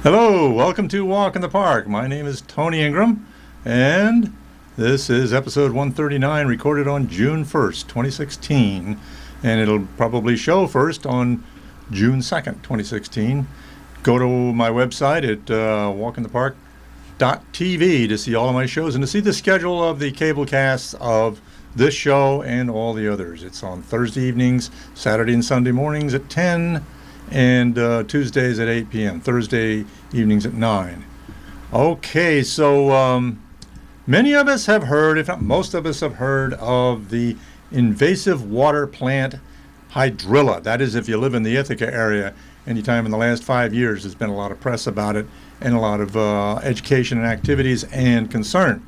Hello, welcome to Walk in the Park. My name is Tony Ingram, and this is episode 139, recorded on June 1st, 2016, and it'll probably show first on June 2nd, 2016. Go to my website at walkinthepark.tv to see all of my shows and to see the schedule of the cable casts of this show and all the others. It's on Thursday evenings, Saturday and Sunday mornings at 10, and Tuesdays at 8 p.m., Thursday evenings at 9. Okay, so many of us have heard, if not most of us have heard, of the invasive water plant Hydrilla. That is, if you live in the Ithaca area. Anytime in the last 5 years, there's been a lot of press about it and a lot of education and activities and concern.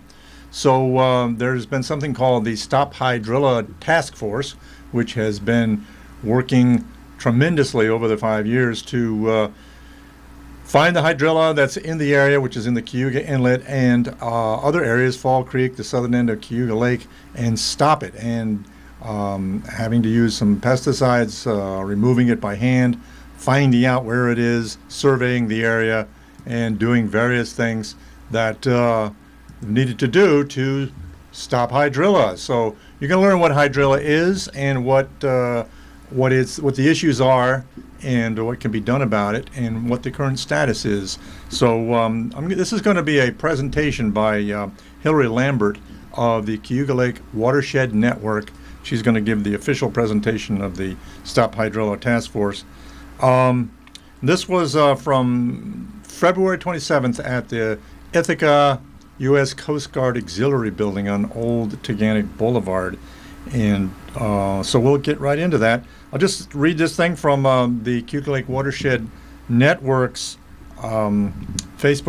So there's been something called the Stop Hydrilla Task Force, which has been working tremendously over the 5 years to find the hydrilla that's in the area, which is in the Cayuga Inlet and other areas, Fall Creek, the southern end of Cayuga Lake, and stop it. And having to use some pesticides, removing it by hand, finding out where it is, surveying the area, and doing various things that needed to do to stop hydrilla. So you can learn what hydrilla is and what the issues are and what can be done about it and what the current status is. So this is going to be a presentation by Hillary Lambert of the Cayuga Lake Watershed Network. She's going to give the official presentation of the Stop Hydrilla Task Force. This was from February 27th at the Ithaca U.S. Coast Guard Auxiliary Building on Old Taganic Boulevard. And so we'll get right into that. I'll just read this thing from the Cayuga Lake Watershed Network's website.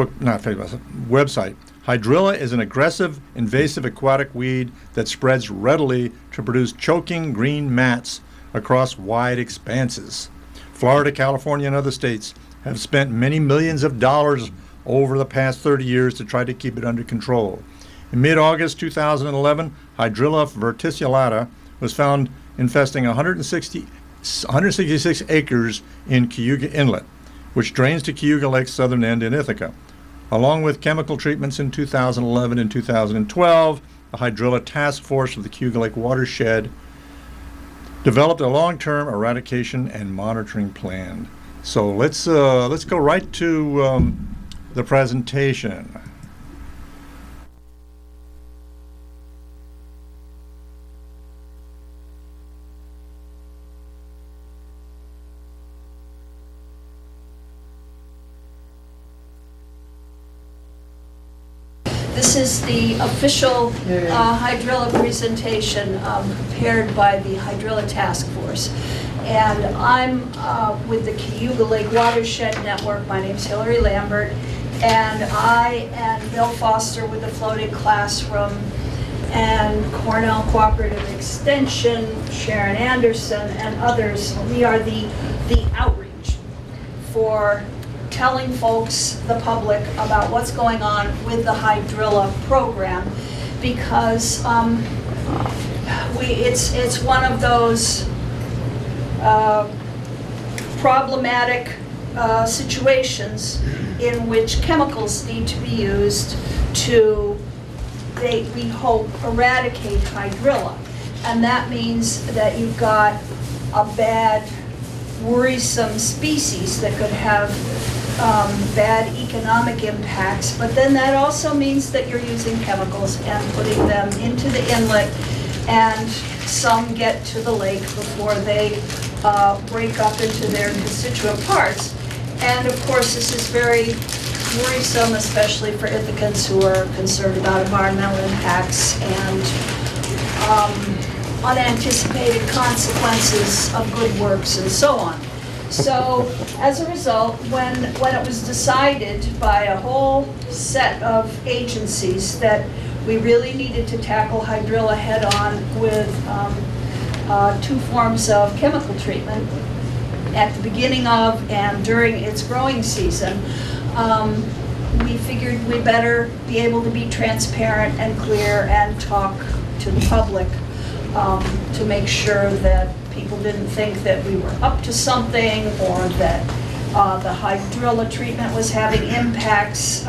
Hydrilla is an aggressive, invasive aquatic weed that spreads readily to produce choking green mats across wide expanses. Florida, California, and other states have spent many millions of dollars over the past 30 years to try to keep it under control. In mid-August 2011, Hydrilla verticillata was found infesting 166 acres in Cayuga Inlet, which drains to Cayuga Lake's southern end in Ithaca. Along with chemical treatments in 2011 and 2012, the Hydrilla Task Force of the Cayuga Lake Watershed developed a long-term eradication and monitoring plan. So let's go right to the presentation. This is the official Hydrilla presentation prepared by the Hydrilla Task Force. And I'm with the Cayuga Lake Watershed Network. My name's Hillary Lambert. And I and Bill Foster with the Floating Classroom and Cornell Cooperative Extension, Sharon Anderson, and others. We are the outreach for telling folks, the public, about what's going on with the Hydrilla program, because it's one of those problematic situations in which chemicals need to be used to, we hope, eradicate hydrilla. And that means that you've got a bad, worrisome species that could have bad economic impacts, but then that also means that you're using chemicals and putting them into the inlet, and some get to the lake before they break up into their constituent parts. And of course, this is very worrisome, especially for Ithacans who are concerned about environmental impacts and unanticipated consequences of good works and so on. So as a result, when it was decided by a whole set of agencies that we really needed to tackle hydrilla head-on with two forms of chemical treatment at the beginning of and during its growing season, we figured we better be able to be transparent and clear and talk to the public to make sure that people didn't think that we were up to something or that The Hydrilla treatment was having impacts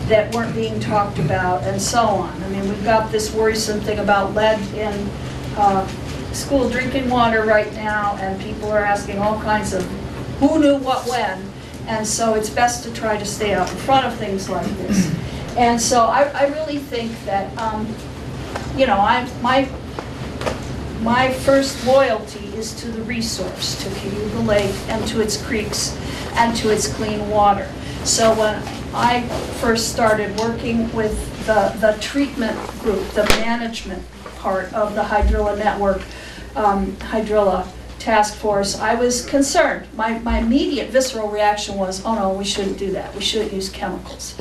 that weren't being talked about, and so on. I mean, we've got this worrisome thing about lead in school drinking water right now, and people are asking all kinds of who knew what when, and so it's best to try to stay out in front of things like this. And so I really think that, you know, my first loyalty is to the resource, to Cayuga Lake and to its creeks and to its clean water. So when I first started working with the treatment group, the management part of the Hydrilla network, Hydrilla task force, I was concerned. My immediate visceral reaction was, oh no, we shouldn't do that. We shouldn't use chemicals.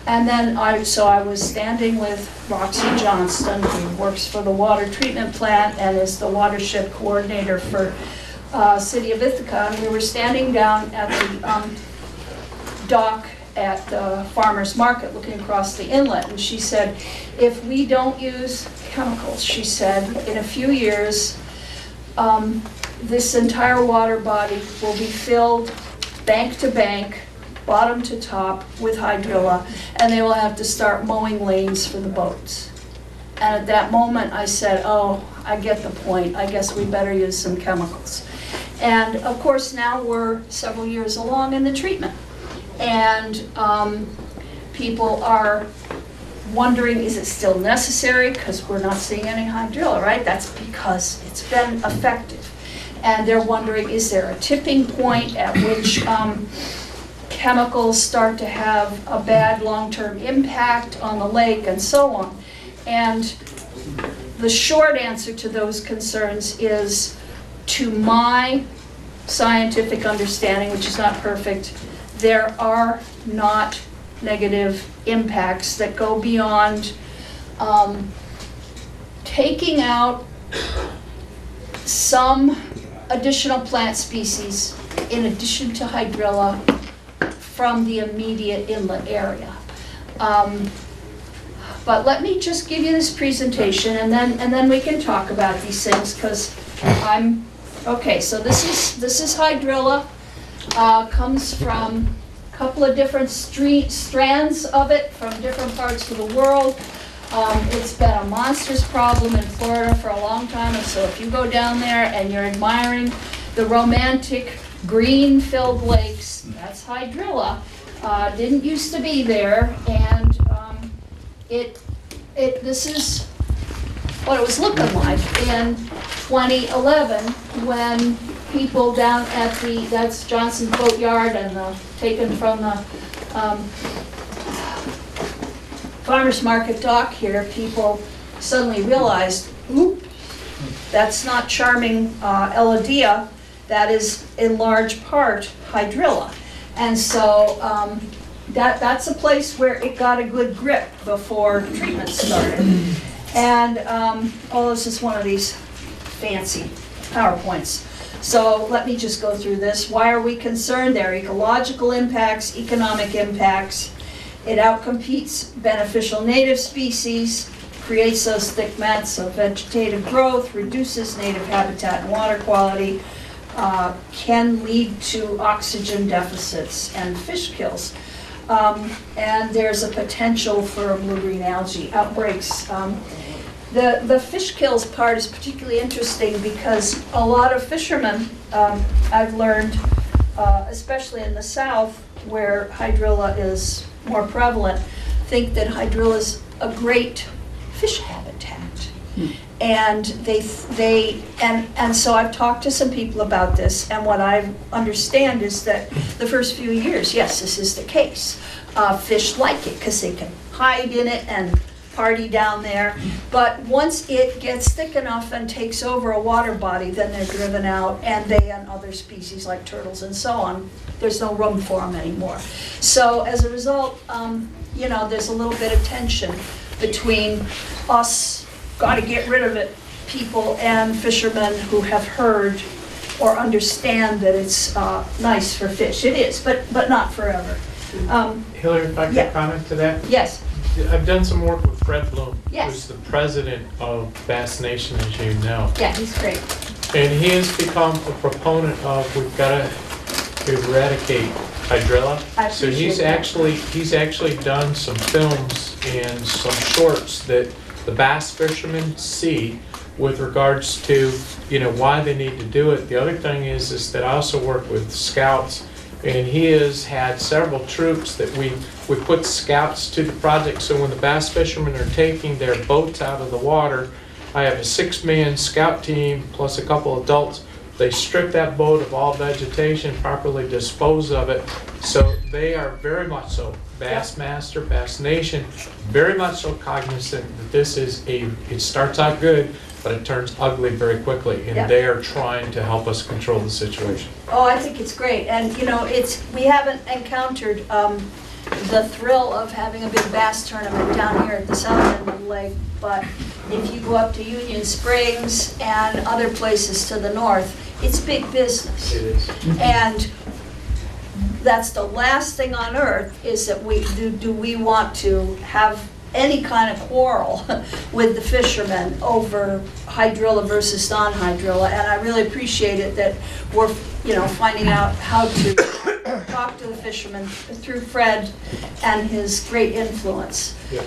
And then I was standing with Roxy Johnston, who works for the water treatment plant and is the watershed coordinator for City of Ithaca, and we were standing down at the dock at the Farmers Market looking across the inlet, and she said, if we don't use chemicals, she said, in a few years, this entire water body will be filled bank to bank, bottom to top with hydrilla, and they will have to start mowing lanes for the boats. And at that moment I said, oh, I get the point. I guess we better use some chemicals. And of course now we're several years along in the treatment. And people are wondering, is it still necessary? Because we're not seeing any hydrilla, right? That's because it's been effective. And they're wondering, is there a tipping point at which chemicals start to have a bad long-term impact on the lake and so on? And the short answer to those concerns is, to my scientific understanding, which is not perfect, there are not negative impacts that go beyond taking out some additional plant species in addition to hydrilla from the immediate inlet area. But let me just give you this presentation, and then we can talk about these things, because okay. So this is hydrilla. Comes from a couple of different strands of it from different parts of the world. It's been a monstrous problem in Florida for a long time, and so if you go down there and you're admiring the romantic green-filled lakes, that's hydrilla. Didn't used to be there, and this is what it was looking like in 2011 when people down at that's Johnson Boat Yard and taken from the Farmers Market dock here, people suddenly realized, oop, that's not charming Elodea, that is in large part hydrilla. And so that's a place where it got a good grip before treatment started. And oh, this is one of these fancy PowerPoints. So let me just go through this. Why are we concerned? There are ecological impacts, economic impacts. It outcompetes beneficial native species, creates those thick mats of vegetative growth, reduces native habitat and water quality, can lead to oxygen deficits and fish kills. And there's a potential for blue-green algae outbreaks. The fish kills part is particularly interesting because a lot of fishermen, I've learned, especially in the south where hydrilla is more prevalent, think that hydrilla is a great fish habitat. And so I've talked to some people about this, and what I understand is that the first few years, yes, this is the case. Fish like it because they can hide in it and party down there. But once it gets thick enough and takes over a water body, then they're driven out, and they and other species like turtles and so on, there's no room for them anymore. So as a result, you know, there's a little bit of tension between us, got to get rid of it, people, and fishermen who have heard or understand that it's nice for fish. It is, but not forever. Hillary, if I could comment to that? Yes. I've done some work with Fred Bloom, Yes. who's the president of Bass Nation, as you know. Yeah, he's great. And he has become a proponent of, we've got to to eradicate hydrilla. I So appreciate he's actually done some films and some shorts that the bass fishermen see with regards to, you know, why they need to do it. The other thing is that I also work with scouts, and he has had several troops that we put scouts to the project. So when the bass fishermen are taking their boats out of the water, I have a 6-man scout team plus a couple adults. They strip that boat of all vegetation, properly dispose of it. So they are very much so, Bassmaster, Bass Nation, very much so cognizant that this is it starts out good, but it turns ugly very quickly. And they are trying to help us control the situation. Oh, I think it's great. And, you know, we haven't encountered the thrill of having a big bass tournament down here at the south end of the lake. But if you go up to Union Springs and other places to the north, it's big business. It is. And that's the last thing on earth is that do we want to have any kind of quarrel with the fishermen over hydrilla versus non-hydrilla. And I really appreciate it that we're, you know, finding out how to talk to the fishermen through Fred and his great influence. Yeah.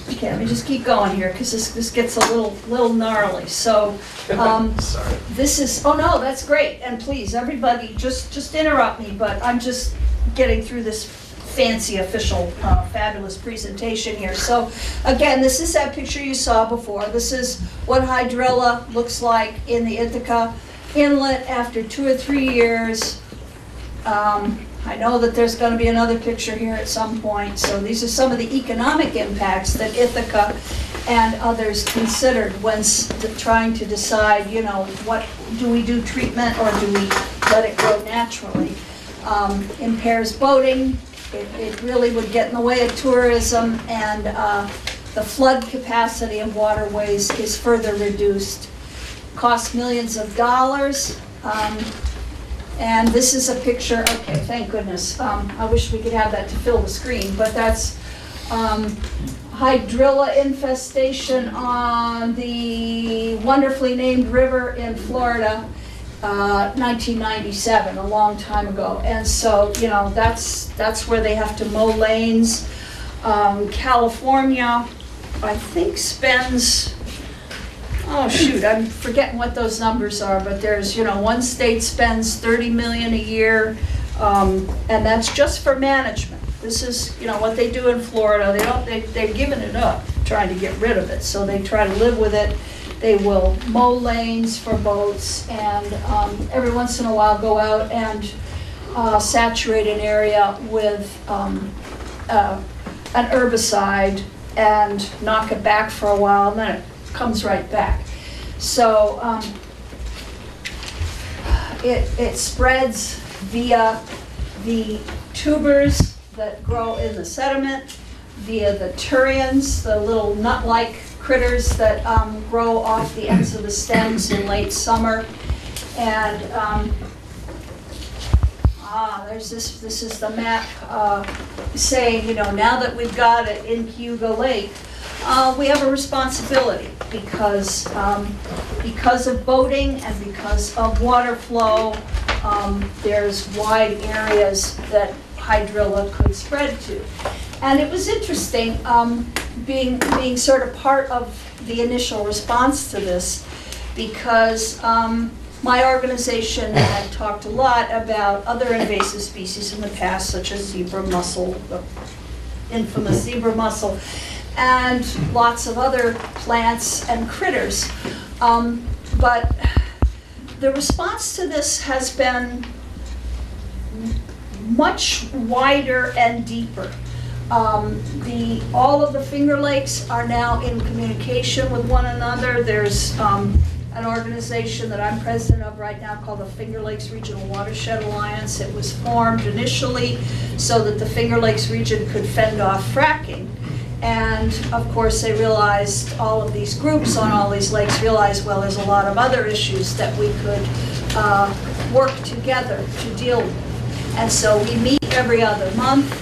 Okay, let me just keep going here because this gets a little gnarly. So Sorry. this is, oh no, that's great. And please, everybody, just interrupt me, but I'm just getting through this fancy, official, fabulous presentation here. So again, this is that picture you saw before. This is what hydrilla looks like in the Ithaca Inlet after 2 or 3 years. I know that there's going to be another picture here at some point. So these are some of the economic impacts that Ithaca and others considered when trying to decide, you know, what do we do treatment or do we let it grow naturally? Impairs boating. It really would get in the way of tourism, and the flood capacity of waterways is further reduced. Costs millions of dollars. And this is a picture, okay, thank goodness. I wish we could have that to fill the screen, but that's hydrilla infestation on the wonderfully named river in Florida, 1997, a long time ago. And so, you know, that's where they have to mow lanes. California, I think, spends, oh shoot, I'm forgetting what those numbers are, but there's, you know, one state spends $30 million a year, and that's just for management. This is, you know, what they do in Florida. They've given it up, trying to get rid of it, so they try to live with it. They will mow lanes for boats, and every once in a while go out and saturate an area with an herbicide and knock it back for a while, and then it comes right back. So it spreads via the tubers that grow in the sediment, via the turians, the little nut-like critters that grow off the ends of the stems in late summer. And this is the map saying, you know, now that we've got it in Cayuga Lake, we have a responsibility because of boating and because of water flow, there's wide areas that hydrilla could spread to. And it was interesting being sort of part of the initial response to this, because my organization had talked a lot about other invasive species in the past, such as zebra mussel, the infamous zebra mussel, and lots of other plants and critters. But the response to this has been much wider and deeper. All of the Finger Lakes are now in communication with one another. There's an organization that I'm president of right now called the Finger Lakes Regional Watershed Alliance. It was formed initially so that the Finger Lakes region could fend off fracking. And of course they realized, all of these groups on all these lakes realized, well, there's a lot of other issues that we could work together to deal with. And so we meet every other month.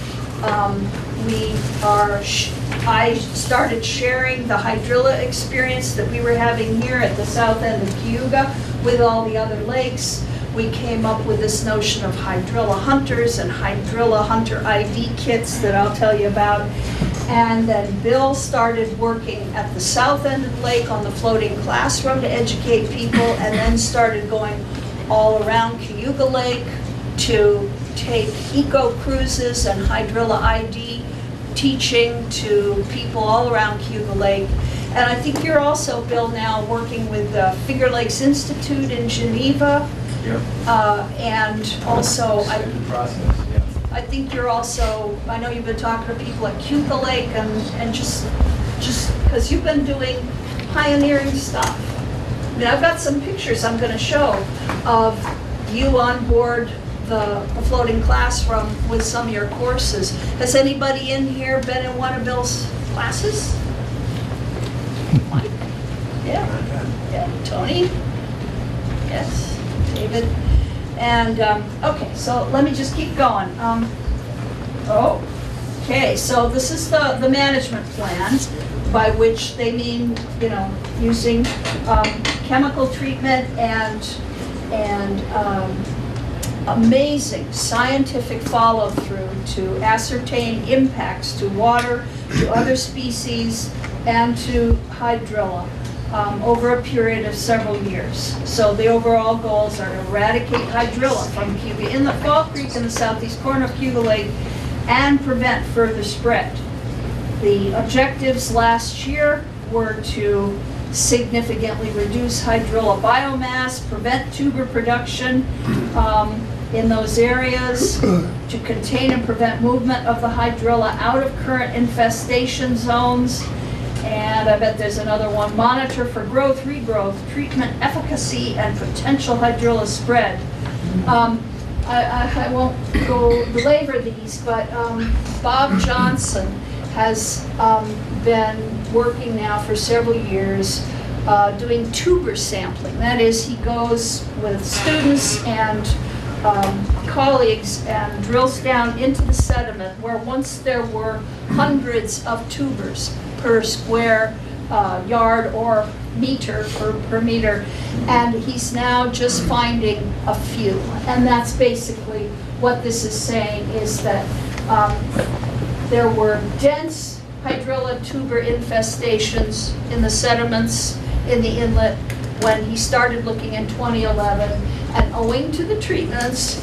I started sharing the hydrilla experience that we were having here at the south end of Cayuga with all the other lakes. we came up with this notion of Hydrilla hunters and Hydrilla hunter ID kits that I'll tell you about. And then Bill started working at the south end of the lake on the floating classroom to educate people, and then started going all around Cayuga Lake to take eco cruises and Hydrilla ID teaching to people all around Cayuga Lake. And I think you're also, Bill, now working with the Finger Lakes Institute in Geneva. Yep. And also, Second process, yeah. I think you're also, I know you've been talking to people at Cayuga Lake and just because you've been doing pioneering stuff. I mean, I've got some pictures I'm going to show of you on board the floating classroom with some of your courses. Has anybody in here been in one of Bill's classes? Mike? Yeah. Tony? Yes. David? And, okay, so let me just keep going. Okay, so this is the management plan, by which they mean, you know, using chemical treatment and amazing scientific follow-through to ascertain impacts to water, to other species, and to hydrilla over a period of several years. So the overall goals are to eradicate hydrilla from Cayuga Inlet, Fall Creek, in the southeast corner of Cayuga Lake, and prevent further spread. The objectives last year were to significantly reduce hydrilla biomass, prevent tuber production in those areas, to contain and prevent movement of the hydrilla out of current infestation zones, and I bet there's another one, monitor for growth, regrowth, treatment efficacy, and potential hydrilla spread. I won't go belabor these, but Bob Johnson has been working now for several years doing tuber sampling. That is, he goes with students and colleagues and drills down into the sediment where once there were hundreds of tubers per square yard or meter per meter, and he's now just finding a few. And that's basically what this is saying, is that there were dense hydrilla tuber infestations in the sediments in the inlet when he started looking in 2011, and owing to the treatments,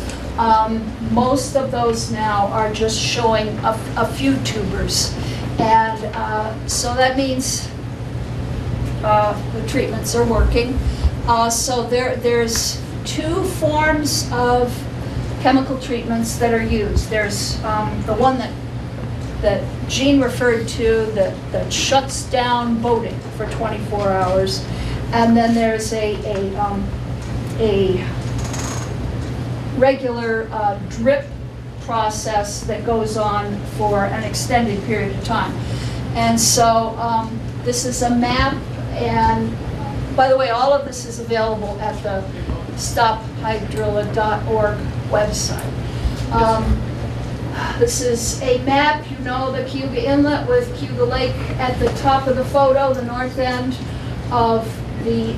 most of those now are just showing a few tubers. And so that means the treatments are working. So there's two forms of chemical treatments that are used. There's the one that Jean referred to that shuts down boating for 24 hours. And then there's a regular drip process that goes on for an extended period of time. And so this is a map, and by the way, all of this is available at the stophydrilla.org website. This is a map, you know, the Cayuga Inlet with Cayuga Lake at the top of the photo, the north end of the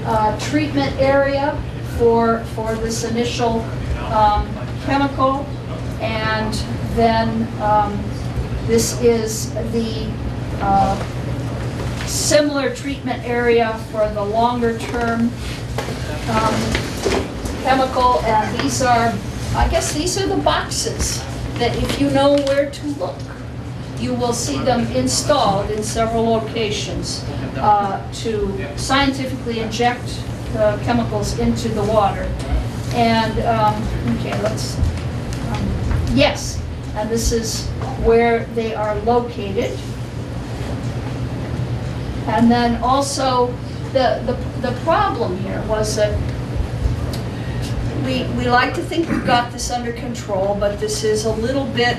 treatment area for this initial chemical. And then this is the similar treatment area for the longer term chemical. And these are, I guess these are the boxes that if you know where to look, you will see them installed in several locations to scientifically inject the chemicals into the water. And, okay, let's, yes, and this is where they are located. And then also, the problem here was that we like to think we've got this under control, but this is a little bit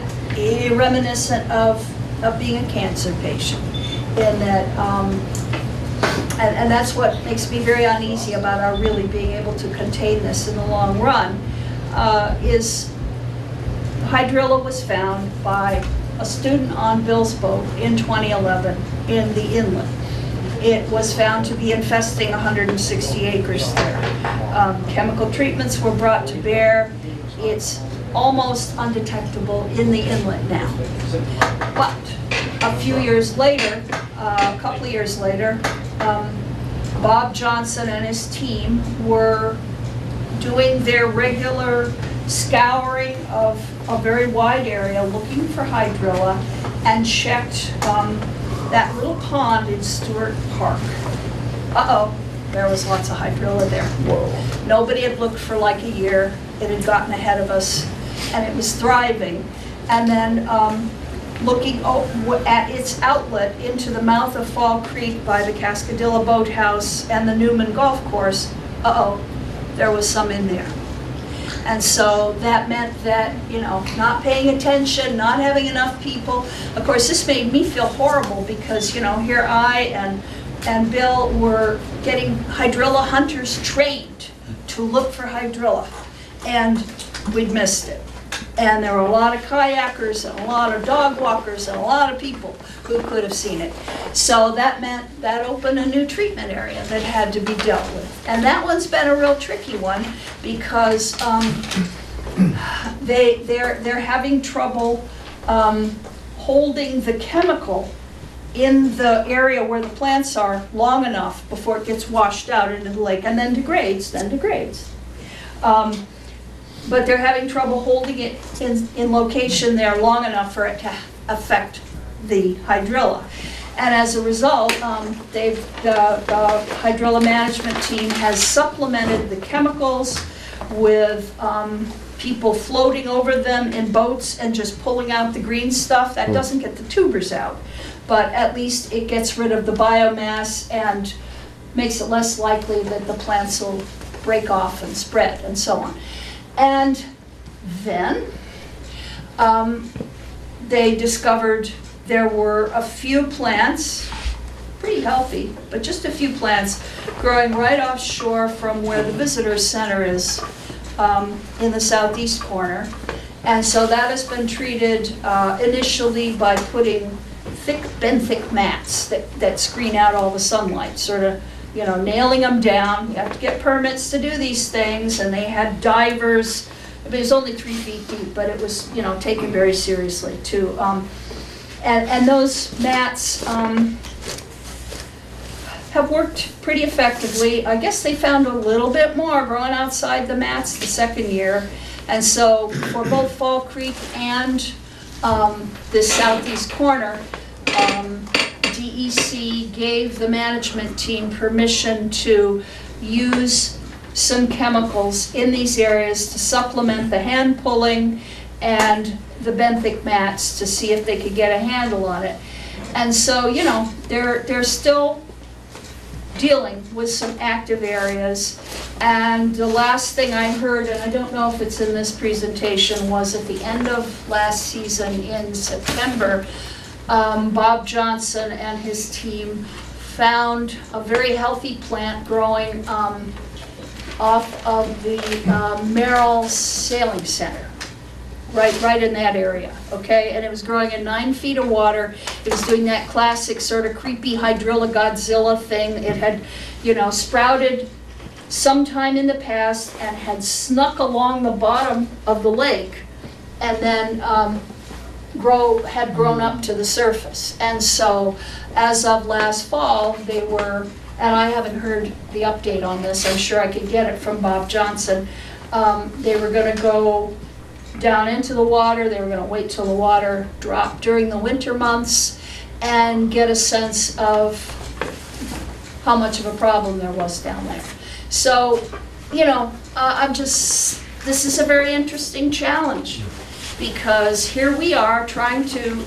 reminiscent of being a cancer patient, in that, and that's what makes me very uneasy about our really being able to contain this in the long run, is hydrilla was found by a student on Bill's boat in 2011 in the inlet. it was found to be infesting 160 acres there. Chemical treatments were brought to bear. It's almost undetectable in the inlet now. But a few years later, a couple of years later, Bob Johnson and his team were doing their regular scouring of a very wide area looking for hydrilla, and checked that little pond in Stewart Park. Uh-oh, there was lots of hydrilla there. Whoa. Nobody had looked for like a year. It had gotten ahead of us, and it was thriving. And then looking at its outlet into the mouth of Fall Creek by the Cascadilla Boathouse and the Newman Golf Course, uh-oh, there was some in there. And so that meant that, you know, not paying attention, not having enough people. Of course, this made me feel horrible because, you know, here I and Bill were getting hydrilla hunters trained to look for hydrilla, and we'd missed it. And there were a lot of kayakers and a lot of dog walkers and a lot of people who could have seen it. So that meant that opened a new treatment area that had to be dealt with. And that one's been a real tricky one because they're having trouble holding the chemical in the area where the plants are long enough before it gets washed out into the lake and then degrades. But they're having trouble holding it in location there long enough for it to affect the hydrilla. And as a result, the hydrilla management team has supplemented the chemicals with people floating over them in boats and just pulling out the green stuff. That doesn't get the tubers out, but at least it gets rid of the biomass and makes it less likely that the plants will break off and spread and so on. And then they discovered there were a few plants, pretty healthy, but just a few plants growing right offshore from where the visitor center is in the southeast corner. And so that has been treated initially by putting thick benthic mats that screen out all the sunlight, sort of, you know, nailing them down. You have to get permits to do these things, and they had divers. I mean, it was only 3 feet deep, but it was, you know, taken very seriously too. And those mats have worked pretty effectively. I guess they found a little bit more growing outside the mats the second year. And so for both Fall Creek and this southeast corner, DEC gave the management team permission to use some chemicals in these areas to supplement the hand pulling and the benthic mats to see if they could get a handle on it. And so, you know, they're still dealing with some active areas. And the last thing I heard, and I don't know if it's in this presentation, was at the end of last season in September, Bob Johnson and his team found a very healthy plant growing off of the Merrill Sailing Center, right in that area, okay? And it was growing in 9 feet of water. It was doing that classic sort of creepy Hydrilla Godzilla thing. It had, you know, sprouted sometime in the past and had snuck along the bottom of the lake, and then had grown up to the surface. And so as of last fall, they were, and I haven't heard the update on this, I'm sure I could get it from Bob Johnson, they were going to go down into the water. They were going to wait till the water dropped during the winter months and get a sense of how much of a problem there was down there. So, you know, this is a very interesting challenge, because here we are trying to,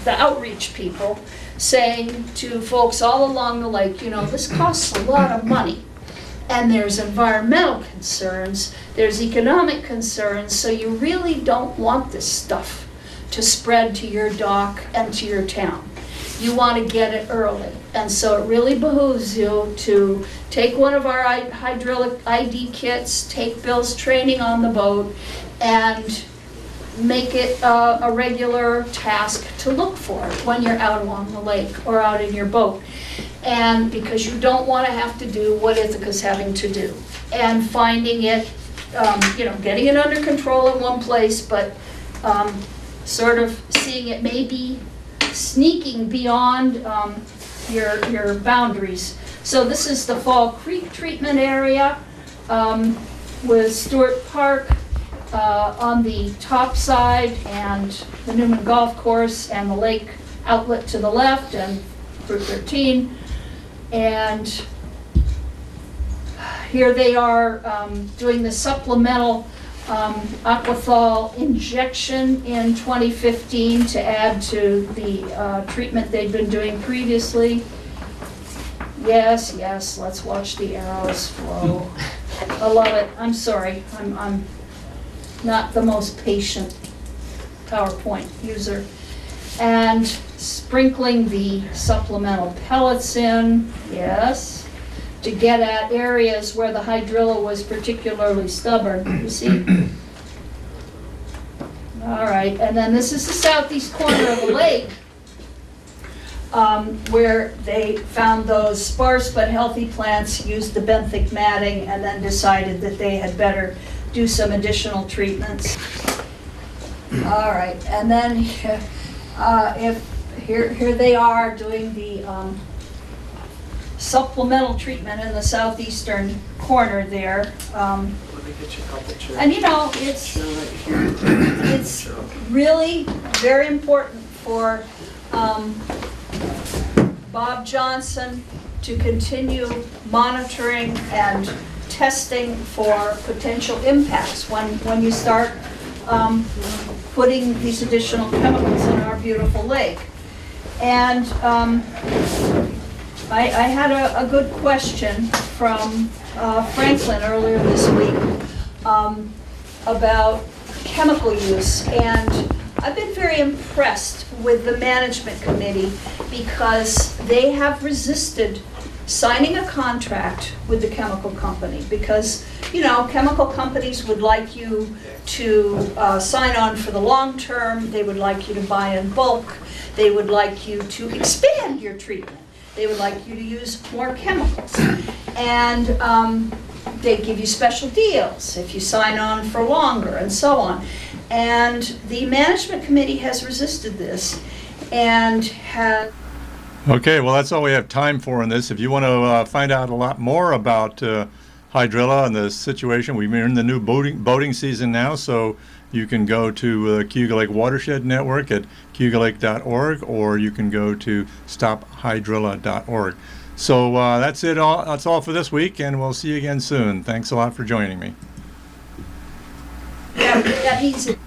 the outreach people, saying to folks all along the lake, you know, this costs a lot of money. And there's environmental concerns, there's economic concerns, so you really don't want this stuff to spread to your dock and to your town. You want to get it early. And so it really behooves you to take one of our hydraulic ID kits, take Bill's training on the boat, and make it a regular task to look for it when you're out along the lake or out in your boat. And because you don't want to have to do what Ithaca's having to do. And finding it, getting it under control in one place, but sort of seeing it maybe sneaking beyond your boundaries. So this is the Fall Creek treatment area with Stewart Park on the top side and the Newman Golf Course and the lake outlet to the left and Route 13. And here they are doing the supplemental aquathol injection in 2015 to add to the treatment they'd been doing previously. Yes, let's watch the arrows flow. I love it. I'm sorry. I'm not the most patient PowerPoint user. And sprinkling the supplemental pellets in, yes, to get at areas where the hydrilla was particularly stubborn, you see? All right, and then this is the southeast corner of the lake, where they found those sparse but healthy plants, used the benthic matting, and then decided that they had better do some additional treatments. All right, and then here they are doing the supplemental treatment in the southeastern corner there. Let me get you a couple chairs. And it's really very important for Bob Johnson to continue monitoring and testing for potential impacts when you start putting these additional chemicals in our beautiful lake. And I had a good question from Franklin earlier this week about chemical use, and I've been very impressed with the management committee because they have resisted signing a contract with the chemical company because, chemical companies would like you to sign on for the long term. They would like you to buy in bulk. They would like you to expand your treatment. They would like you to use more chemicals. And they give you special deals if you sign on for longer and so on. And the management committee has resisted this and has... Okay, well, that's all we have time for in this. If you want to find out a lot more about Hydrilla and the situation, we're in the new boating season now, so you can go to Cayuga Lake Watershed Network at cayugalake.org, or you can go to stophydrilla.org. So that's it. That's all for this week, and we'll see you again soon. Thanks a lot for joining me. Yeah, that means it.